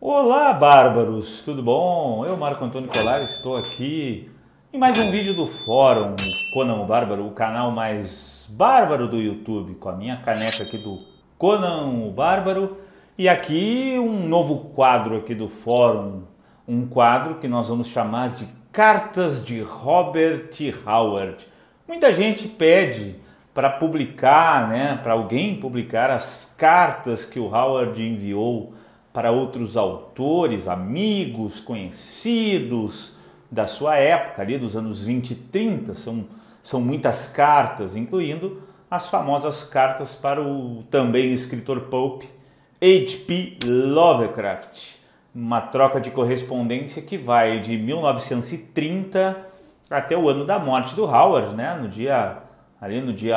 Olá, bárbaros! Tudo bom? Eu, Marco Antônio Colares, estou aqui em mais um vídeo do Fórum Conan o Bárbaro, o canal mais bárbaro do YouTube, com a minha caneca aqui do Conan o Bárbaro e aqui um novo quadro aqui do Fórum, um quadro que nós vamos chamar de Cartas de Robert Howard. Muita gente pede para publicar, para alguém publicar as cartas que o Howard enviou para outros autores, amigos, conhecidos da sua época, ali dos anos 20 e 30. São muitas cartas, incluindo as famosas cartas para o também escritor pulp H.P. Lovecraft. Uma troca de correspondência que vai de 1930 até o ano da morte do Howard, no dia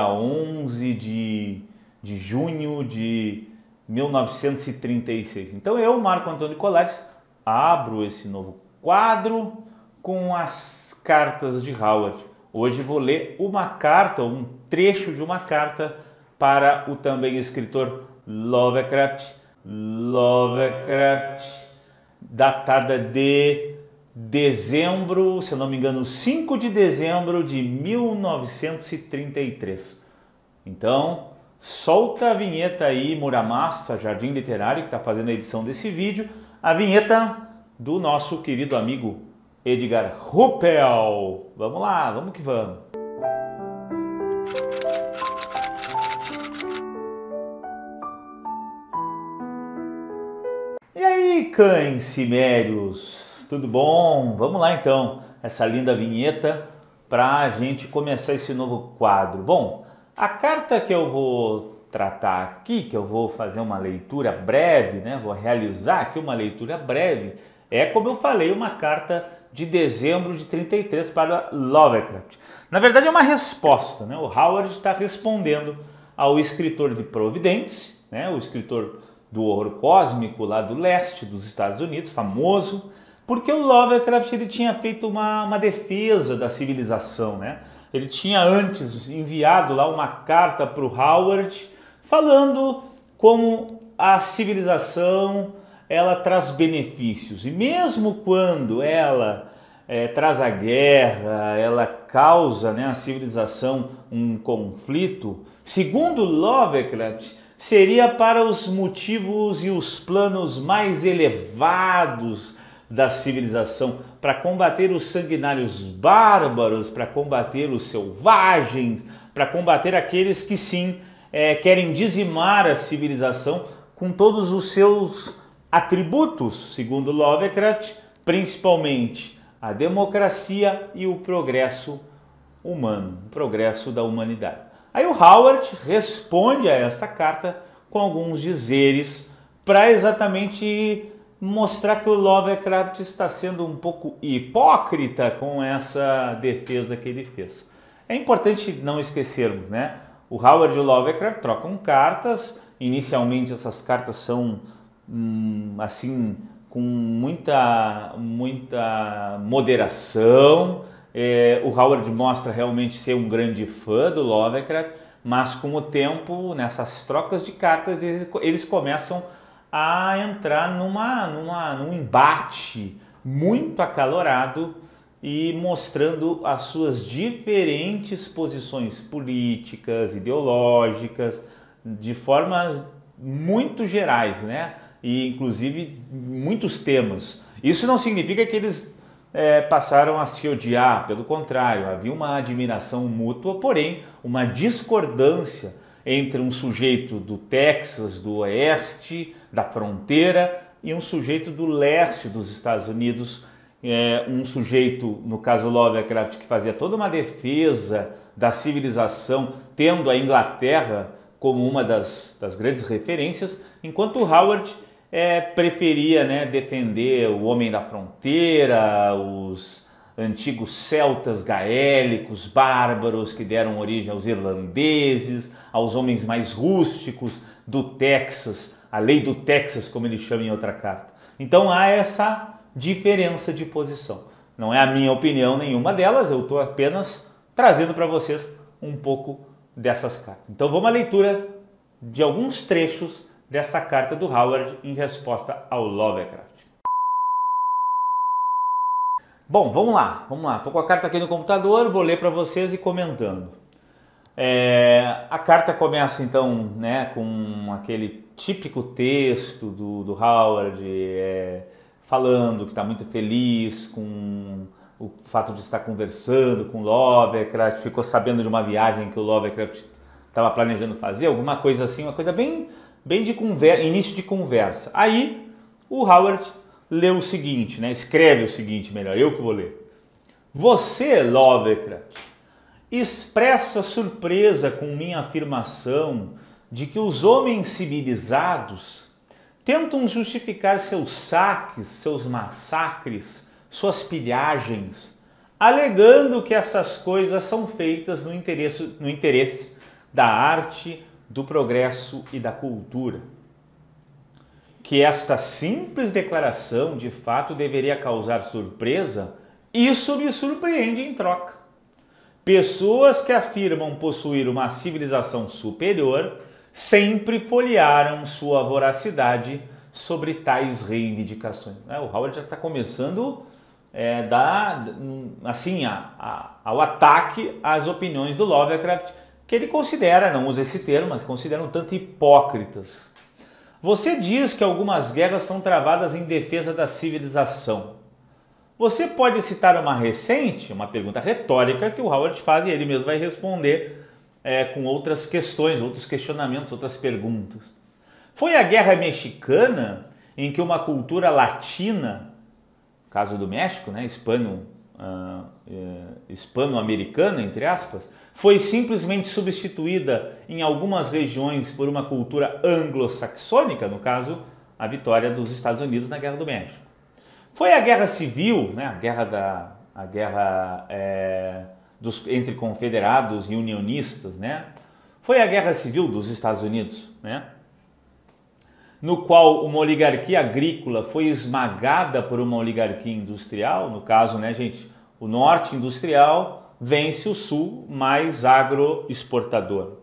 11 de junho de 1936. Então eu, Marco Antônio Colares, abro esse novo quadro com as cartas de Howard. Hoje vou ler uma carta, um trecho de uma carta para o também escritor Lovecraft, datada de dezembro, se eu não me engano, 5 de dezembro de 1933. Então, solta a vinheta aí, Muramasa, Jardim Literário, que está fazendo a edição desse vídeo, a vinheta do nosso querido amigo Edgar Ruppel. Vamos lá, vamos que vamos. E aí, cães cimérios, tudo bom? Vamos lá então, essa linda vinheta para a gente começar esse novo quadro. Bom, a carta que eu vou tratar aqui, que eu vou fazer uma leitura breve, vou realizar aqui uma leitura breve, é, como eu falei, uma carta de dezembro de 33 para Lovecraft. Na verdade é uma resposta, o Howard está respondendo ao escritor de Providence, o escritor do horror cósmico lá do leste dos Estados Unidos, famoso, porque o Lovecraft ele tinha feito uma defesa da civilização, Ele tinha antes enviado lá uma carta para o Howard falando como a civilização ela traz benefícios. E mesmo quando ela traz a guerra, ela causa a civilização um conflito, segundo Lovecraft, seria para os motivos e os planos mais elevados da civilização, para combater os sanguinários bárbaros, para combater os selvagens, para combater aqueles que sim querem dizimar a civilização com todos os seus atributos, segundo Lovecraft, principalmente a democracia e o progresso humano, o progresso da humanidade. Aí o Howard responde a esta carta com alguns dizeres para exatamente mostrar que o Lovecraft está sendo um pouco hipócrita com essa defesa que ele fez. É importante não esquecermos, O Howard e o Lovecraft trocam cartas. Inicialmente essas cartas são assim com muita moderação. O Howard mostra realmente ser um grande fã do Lovecraft, mas com o tempo, nessas trocas de cartas, eles começam a entrar num embate muito acalorado e mostrando as suas diferentes posições políticas, ideológicas, de formas muito gerais, E inclusive muitos temas. Isso não significa que eles passaram a se odiar, pelo contrário, havia uma admiração mútua, porém uma discordância entre um sujeito do Texas, do oeste, da fronteira, e um sujeito do leste dos Estados Unidos, um sujeito, no caso Lovecraft, que fazia toda uma defesa da civilização, tendo a Inglaterra como uma das grandes referências, enquanto Howard preferia defender o homem da fronteira, os antigos celtas gaélicos, bárbaros que deram origem aos irlandeses, aos homens mais rústicos do Texas, a lei do Texas, como ele chama em outra carta. Então há essa diferença de posição. Não é a minha opinião nenhuma delas, eu estou apenas trazendo para vocês um pouco dessas cartas. Então vamos à leitura de alguns trechos dessa carta do Howard em resposta ao Lovecraft. Bom, vamos lá. Estou com a carta aqui no computador, vou ler para vocês e comentando. A carta começa então, né, com aquele típico texto do Howard, falando que está muito feliz com o fato de estar conversando com Lovecraft, ficou sabendo de uma viagem que o Lovecraft estava planejando fazer, alguma coisa assim, uma coisa bem de conversa, início de conversa. Aí o Howard lê o seguinte, né, escreve o seguinte, melhor, eu que vou ler. Você, Lovecraft, expressa surpresa com minha afirmação de que os homens civilizados tentam justificar seus saques, seus massacres, suas pilhagens, alegando que essas coisas são feitas no interesse da arte, do progresso e da cultura. Que esta simples declaração de fato deveria causar surpresa, isso me surpreende em troca. Pessoas que afirmam possuir uma civilização superior sempre folhearam sua voracidade sobre tais reivindicações. O Howard já está começando ao ataque às opiniões do Lovecraft, que ele considera, não usa esse termo, mas considera um tanto hipócritas. Você diz que algumas guerras são travadas em defesa da civilização. Você pode citar uma recente, uma pergunta retórica que o Howard faz e ele mesmo vai responder com outras questões, outros questionamentos, outras perguntas. Foi a Guerra Mexicana em que uma cultura latina, caso do México, né, hispano-americana, entre aspas, foi simplesmente substituída em algumas regiões por uma cultura anglo-saxônica, no caso, a vitória dos Estados Unidos na Guerra do México. Foi a Guerra Civil, né, a guerra entre confederados e unionistas, né? Foi a Guerra Civil dos Estados Unidos, né? No qual uma oligarquia agrícola foi esmagada por uma oligarquia industrial, no caso, né, gente, o norte industrial vence o sul mais agroexportador.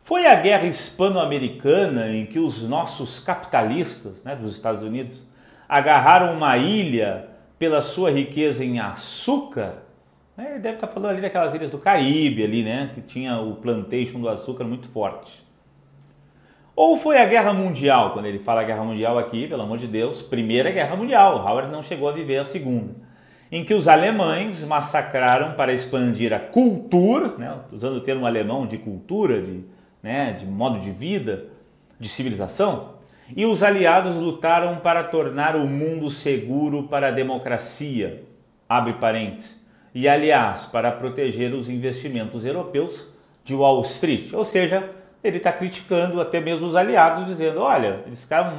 Foi a Guerra Hispano-Americana em que os nossos capitalistas, né, dos Estados Unidos agarraram uma ilha pela sua riqueza em açúcar. Ele deve estar falando ali daquelas ilhas do Caribe, ali, né, que tinha o plantation do açúcar muito forte. Ou foi a Guerra Mundial, quando ele fala Guerra Mundial aqui, pelo amor de Deus, Primeira Guerra Mundial, Howard não chegou a viver a Segunda, em que os alemães massacraram para expandir a cultura, né, usando o termo alemão de cultura, de modo de vida, de civilização, e os aliados lutaram para tornar o mundo seguro para a democracia, abre parênteses, e aliás, para proteger os investimentos europeus de Wall Street. Ou seja, ele está criticando até mesmo os aliados, dizendo, olha, eles ficaram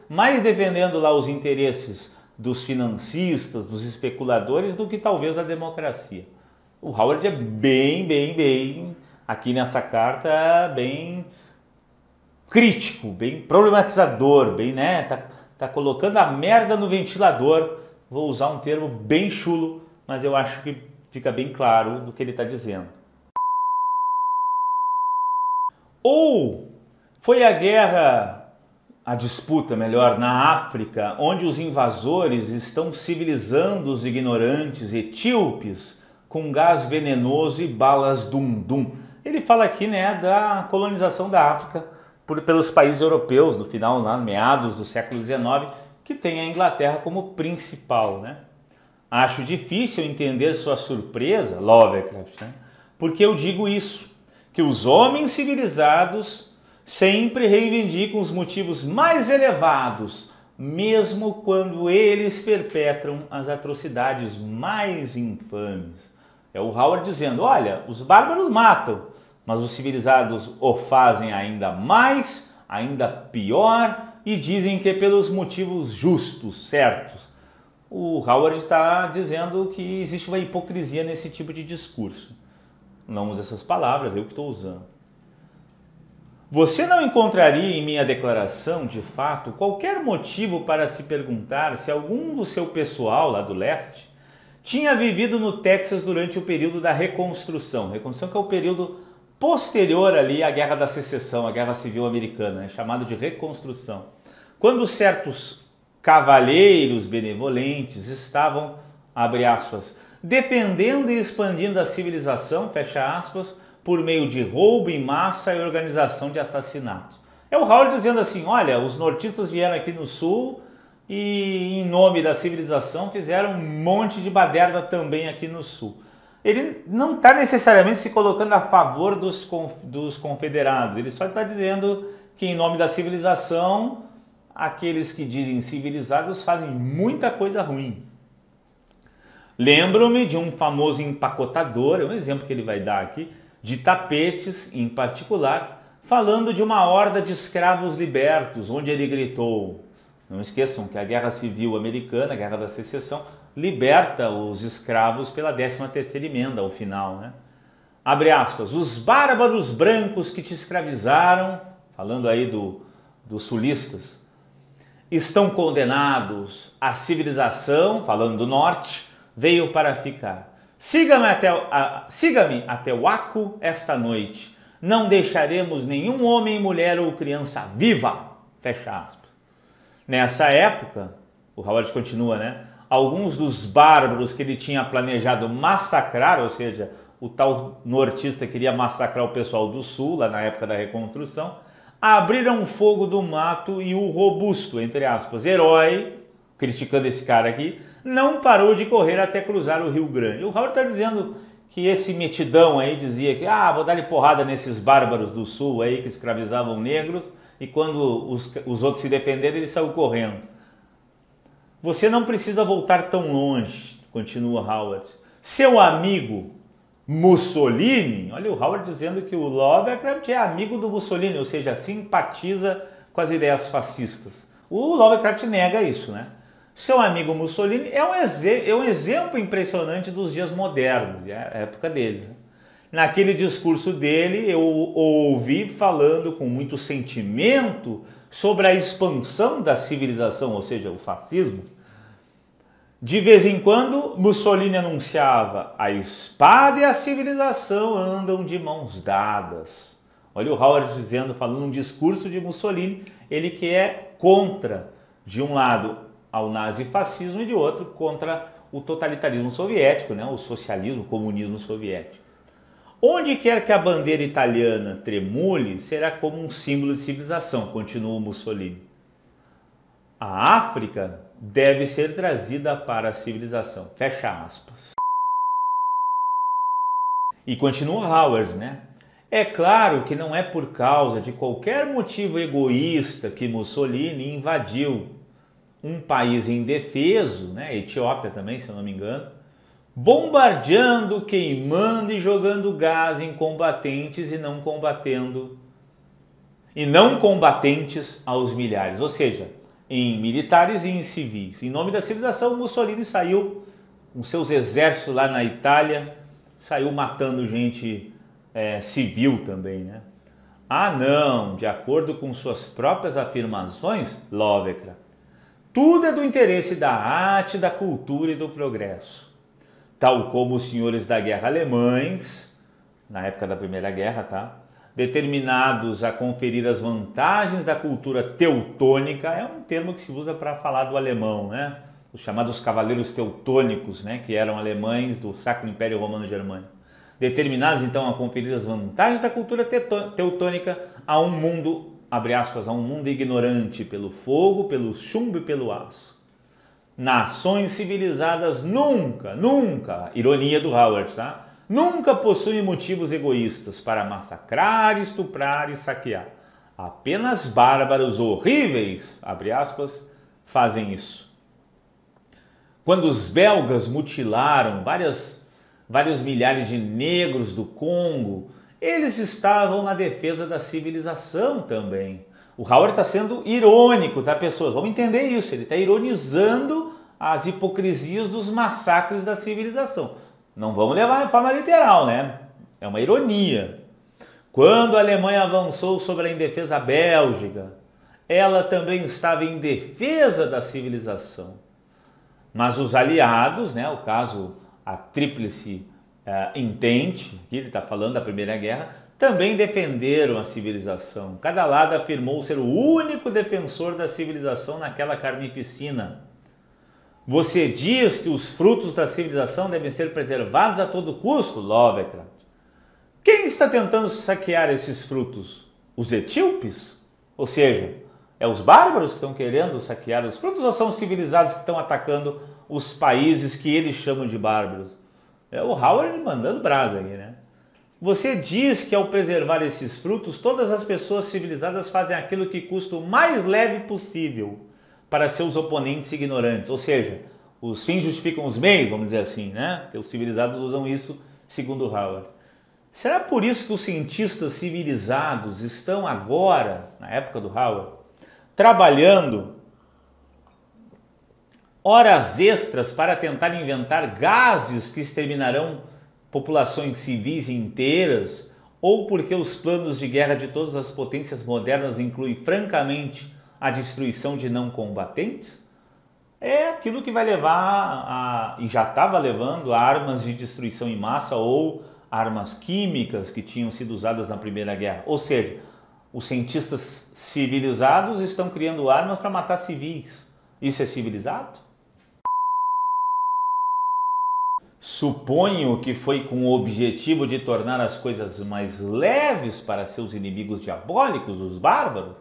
mais defendendo lá os interesses dos financistas, dos especuladores, do que talvez da democracia. O Howard é bem, aqui nessa carta, bem crítico, bem problematizador, bem, né, tá colocando a merda no ventilador. Vou usar um termo bem chulo, mas eu acho que fica bem claro do que ele está dizendo. Ou foi a disputa, melhor, na África, onde os invasores estão civilizando os ignorantes etíopes com gás venenoso e balas dum-dum. Ele fala aqui, né, da colonização da África pelos países europeus, no final, lá, meados do século XIX, que tem a Inglaterra como principal, né? Acho difícil entender sua surpresa, Lovecraft, né? Porque eu digo isso, que os homens civilizados sempre reivindicam os motivos mais elevados, mesmo quando eles perpetram as atrocidades mais infames. É o Howard dizendo, olha, os bárbaros matam, mas os civilizados o fazem ainda mais, ainda pior, e dizem que é pelos motivos justos, certos. O Howard está dizendo que existe uma hipocrisia nesse tipo de discurso. Não usa essas palavras, eu que estou usando. Você não encontraria em minha declaração, de fato, qualquer motivo para se perguntar se algum do seu pessoal lá do leste tinha vivido no Texas durante o período da Reconstrução. Reconstrução que é o período posterior ali à Guerra da Secessão, a Guerra Civil Americana, chamado de Reconstrução. Quando certos cavalheiros benevolentes estavam abre aspas, defendendo e expandindo a civilização, fecha aspas, por meio de roubo em massa e organização de assassinatos. É o Howard dizendo assim, olha, os nortistas vieram aqui no sul e em nome da civilização fizeram um monte de baderna também aqui no sul. Ele não está necessariamente se colocando a favor dos confederados, ele só está dizendo que em nome da civilização, aqueles que dizem civilizados fazem muita coisa ruim. Lembro-me de um famoso empacotador, é um exemplo que ele vai dar aqui, de tapetes em particular, falando de uma horda de escravos libertos, onde ele gritou, não esqueçam que a Guerra Civil Americana, a Guerra da Secessão, liberta os escravos pela 13ª emenda ao final, né? Abre aspas, os bárbaros brancos que te escravizaram, falando aí dos sulistas, estão condenados. A civilização, falando do norte, veio para ficar. Siga-me até o Aco esta noite. Não deixaremos nenhum homem, mulher ou criança viva. Fecha aspas. Nessa época, o Howard continua, né? Alguns dos bárbaros que ele tinha planejado massacrar, ou seja, o tal nortista queria massacrar o pessoal do sul, lá na época da reconstrução, abriram fogo do mato e o robusto, entre aspas, herói, criticando esse cara aqui, não parou de correr até cruzar o Rio Grande. O Howard está dizendo que esse metidão aí dizia que vou dar-lhe porrada nesses bárbaros do sul aí que escravizavam negros, e quando os outros se defenderam, ele saiu correndo. Você não precisa voltar tão longe, continua Howard. Seu amigo Mussolini, olha o Howard dizendo que o Lovecraft é amigo do Mussolini, ou seja, simpatiza com as ideias fascistas. O Lovecraft nega isso, né? Seu amigo Mussolini é um exemplo impressionante dos dias modernos, é a época dele. Né? Naquele discurso dele, eu ouvi falando com muito sentimento sobre a expansão da civilização, ou seja, o fascismo. De vez em quando, Mussolini anunciava: a espada e a civilização andam de mãos dadas. Olha o Howard dizendo, falando um discurso de Mussolini, ele que é contra, de um lado, ao nazifascismo e de outro, contra o totalitarismo soviético, né? O socialismo, o comunismo soviético. Onde quer que a bandeira italiana tremule, será como um símbolo de civilização, continua Mussolini. A África deve ser trazida para a civilização. Fecha aspas. E continua Howard, né? É claro que não é por causa de qualquer motivo egoísta que Mussolini invadiu um país indefeso, né? Etiópia também, se eu não me engano, bombardeando, queimando e jogando gás em combatentes e não combatentes aos milhares, ou seja, em militares e em civis. Em nome da civilização, Mussolini saiu com seus exércitos lá na Itália, saiu matando gente civil também, né? Não, de acordo com suas próprias afirmações, Lovecraft, tudo é do interesse da arte, da cultura e do progresso. Tal como os senhores da guerra alemães, na época da Primeira Guerra, tá? Determinados a conferir as vantagens da cultura teutônica, é um termo que se usa para falar do alemão, né? Os chamados cavaleiros teutônicos, né? Que eram alemães do Sacro Império Romano Germânico. Determinados então a conferir as vantagens da cultura teutônica a um mundo, abre aspas, a um mundo ignorante pelo fogo, pelo chumbo e pelo aço. Nações civilizadas nunca, ironia do Howard, tá? Nunca possuem motivos egoístas para massacrar, estuprar e saquear. Apenas bárbaros horríveis, abre aspas, fazem isso. Quando os belgas mutilaram vários milhares de negros do Congo, eles estavam na defesa da civilização também. O Howard está sendo irônico, tá, pessoas? Vamos entender isso, ele está ironizando as hipocrisias dos massacres da civilização. Não vamos levar de forma literal, né? É uma ironia. Quando a Alemanha avançou sobre a indefesa Bélgica, ela também estava em defesa da civilização. Mas os aliados, né, o caso a Tríplice Entente, que ele está falando da Primeira Guerra, também defenderam a civilização. Cada lado afirmou ser o único defensor da civilização naquela carnificina. Você diz que os frutos da civilização devem ser preservados a todo custo, Lovecraft. Quem está tentando saquear esses frutos? Os etíopes? Ou seja, é os bárbaros que estão querendo saquear os frutos ou são os civilizados que estão atacando os países que eles chamam de bárbaros? É o Howard mandando brasa aí, né? Você diz que ao preservar esses frutos, todas as pessoas civilizadas fazem aquilo que custa o mais leve possível para seus oponentes ignorantes. Ou seja, os fins justificam os meios, vamos dizer assim, né? Porque os civilizados usam isso segundo Howard. Será por isso que os cientistas civilizados estão agora, na época do Howard, trabalhando horas extras para tentar inventar gases que exterminarão populações civis inteiras, ou porque os planos de guerra de todas as potências modernas incluem francamente a destruição de não combatentes? É aquilo que vai levar e já estava levando a armas de destruição em massa ou armas químicas que tinham sido usadas na Primeira Guerra. Ou seja, os cientistas civilizados estão criando armas para matar civis. Isso é civilizado? Suponho que foi com o objetivo de tornar as coisas mais leves para seus inimigos diabólicos, os bárbaros.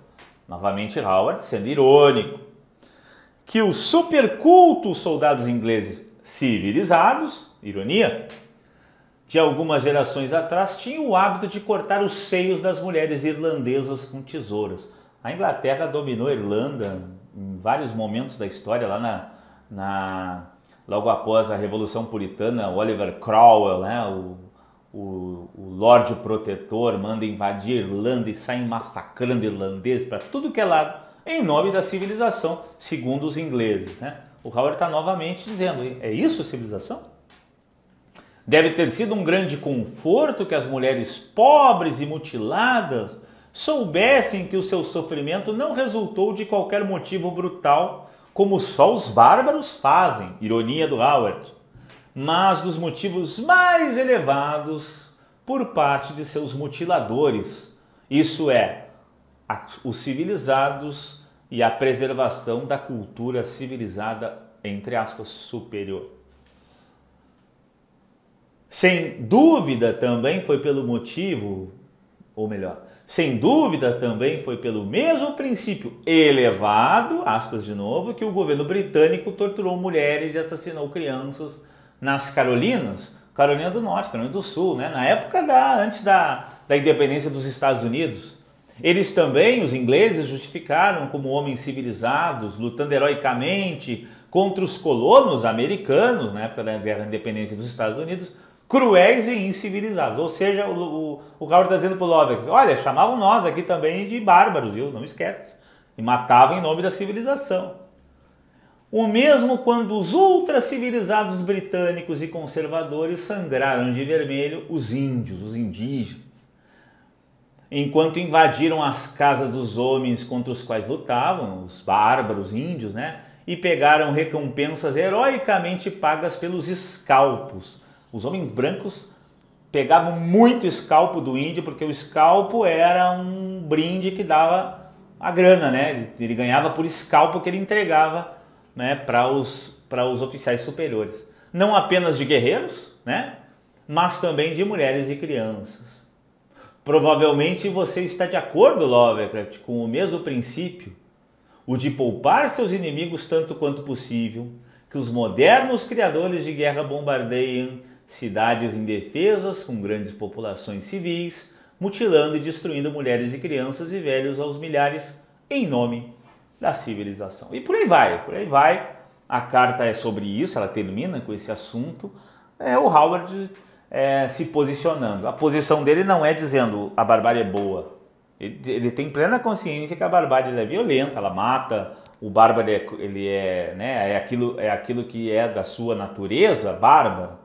Novamente Howard sendo irônico. Que os supercultos soldados ingleses civilizados, ironia, de algumas gerações atrás tinham o hábito de cortar os seios das mulheres irlandesas com tesouras. A Inglaterra dominou a Irlanda em vários momentos da história, lá logo após a Revolução Puritana, Oliver Cromwell, né, o Lorde Protetor, manda invadir a Irlanda e sai massacrando irlandeses para tudo que é lado, em nome da civilização, segundo os ingleses. Né? O Howard está novamente dizendo, é isso civilização? Deve ter sido um grande conforto que as mulheres pobres e mutiladas soubessem que o seu sofrimento não resultou de qualquer motivo brutal, como só os bárbaros fazem, ironia do Howard, mas dos motivos mais elevados por parte de seus mutiladores, isso é, os civilizados e a preservação da cultura civilizada, entre aspas, superior. Sem dúvida também foi pelo motivo, ou melhor, sem dúvida também foi pelo mesmo princípio elevado, aspas de novo, que o governo britânico torturou mulheres e assassinou crianças nas Carolinas, Carolina do Norte, Carolina do Sul, né? Na época antes da independência dos Estados Unidos. Eles também, os ingleses, justificaram como homens civilizados, lutando heroicamente contra os colonos americanos, na época da Guerra da Independência dos Estados Unidos, cruéis e incivilizados. Ou seja, o Howard está dizendo para o Lovecraft, olha, chamavam nós aqui também de bárbaros, viu? Não esquece. E matavam em nome da civilização. O mesmo quando os ultra-civilizados britânicos e conservadores sangraram de vermelho os índios, os indígenas, enquanto invadiram as casas dos homens contra os quais lutavam, os bárbaros índios, né? E pegaram recompensas heroicamente pagas pelos escalpos. Os homens brancos pegavam muito escalpo do índio, porque o escalpo era um brinde que dava a grana, né? Ele ganhava por escalpo que ele entregava, né, para os oficiais superiores. Não apenas de guerreiros, né? Mas também de mulheres e crianças. Provavelmente você está de acordo, Lovecraft, com o mesmo princípio, o de poupar seus inimigos tanto quanto possível, que os modernos criadores de guerra bombardeiam cidades indefesas com grandes populações civis, mutilando e destruindo mulheres e crianças e velhos aos milhares em nome da civilização. E por aí vai, por aí vai. A carta é sobre isso, ela termina com esse assunto. O Howard se posicionando. A posição dele não é dizendo a barbárie é boa. Ele tem plena consciência que a barbárie é violenta, ela mata. O bárbaro é aquilo que é da sua natureza, bárbaro.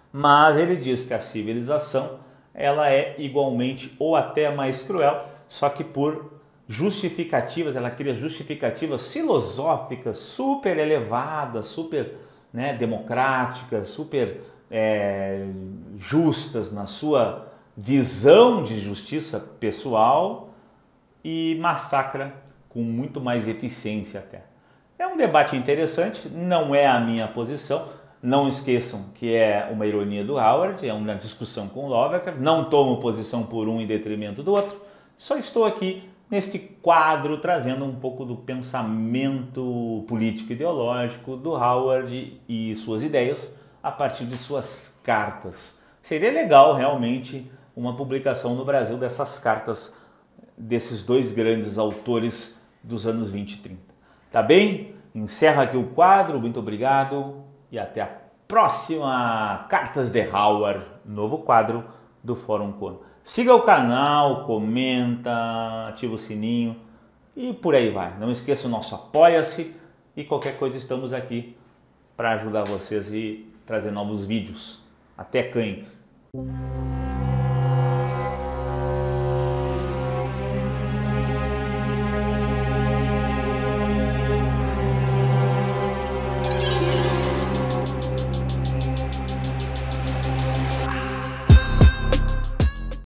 Mas ele diz que a civilização ela é igualmente ou até mais cruel, só que por justificativas, ela cria justificativas filosóficas super elevadas, super democráticas, super justas na sua visão de justiça pessoal e massacra com muito mais eficiência até. É um debate interessante, não é a minha posição. Não esqueçam que é uma ironia do Howard, é uma discussão com Lovecraft. Não tomo posição por um em detrimento do outro. Só estou aqui neste quadro trazendo um pouco do pensamento político-ideológico do Howard e suas ideias a partir de suas cartas. Seria legal realmente uma publicação no Brasil dessas cartas desses dois grandes autores dos anos 20 e 30. Tá bem? Encerro aqui o quadro, muito obrigado e até a próxima Cartas de Howard, novo quadro do Fórum Cono. Siga o canal, comenta, ativa o sininho e por aí vai. Não esqueça o nosso apoia-se e qualquer coisa estamos aqui para ajudar vocês e trazer novos vídeos. Até cães!